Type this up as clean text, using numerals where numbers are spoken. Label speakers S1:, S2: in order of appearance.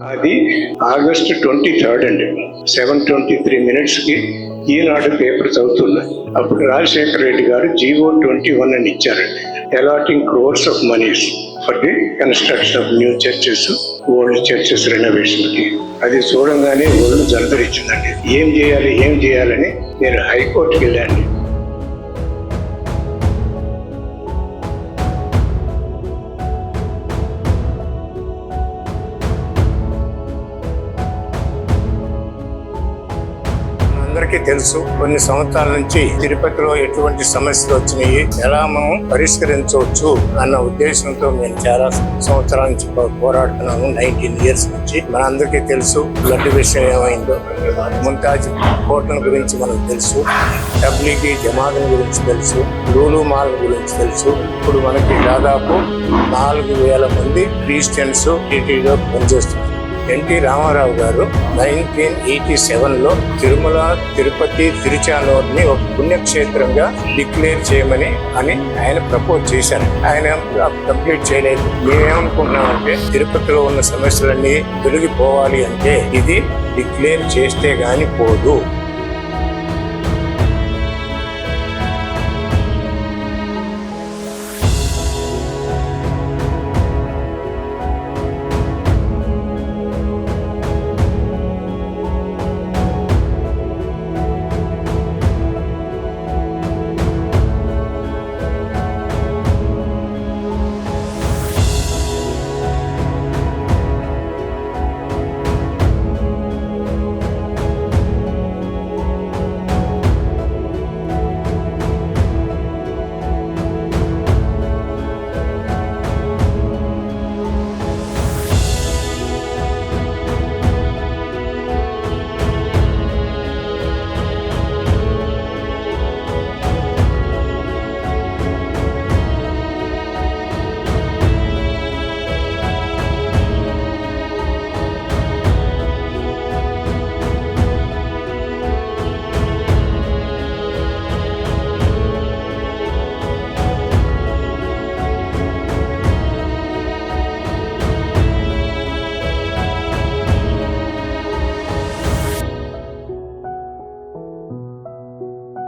S1: అది ఆగస్టు 23 అండి. 7:23 ఈనాడు పేపర్ చదువుతున్నా. అప్పుడు రాజశేఖర రెడ్డి గారు జీవో 21 అని ఇచ్చారండి. Allotting crores of monies for the construction of new churches, old churches renovation కి. అది చూడంగానే ఒళ్ళు జలదరించిందండి. ఏం చేయాలని నేను హైకోర్టుకి వెళ్ళాను. అందరికీ తెలుసు, కొన్ని సంవత్సరాల నుంచి తిరుపతిలో ఎటువంటి సమస్యలు వచ్చినాయి, ఎలా మనం పరిష్కరించవచ్చు అన్న ఉద్దేశంతో నేను చాలా సంవత్సరాల నుంచి పోరాడుతున్నాను. 19 years నుంచి. మనందరికీ తెలుసు లడ్డు విషయం ఏమైందో, ముంతాజ్ హోటల్ గురించి మనకు తెలుసు, తబ్లీగీ జమాతుల గురించి తెలుసు, లూలు మాల్ గురించి తెలుసు. ఇప్పుడు మనకి దాదాపు 4,000 మంది క్రిస్టియన్స్ టీటీడీలో పనిచేస్తున్నారు. ఎన్టీ రామారావు గారు 1987లో తిరుమల, తిరుపతి, తిరుచానూరుని ఒక పుణ్యక్షేత్రంగా డిక్లేర్ చేయమని ఆయన ప్రపోజ్ చేశారు. ఆయన కంప్లీట్ చేయలేదు. మేమేమనుకుంటున్నామంటే తిరుపతిలో ఉన్న సమస్యలన్నీ తొలగిపోవాలి అంటే ఇది డిక్లేర్ చేస్తే గాని పోదు.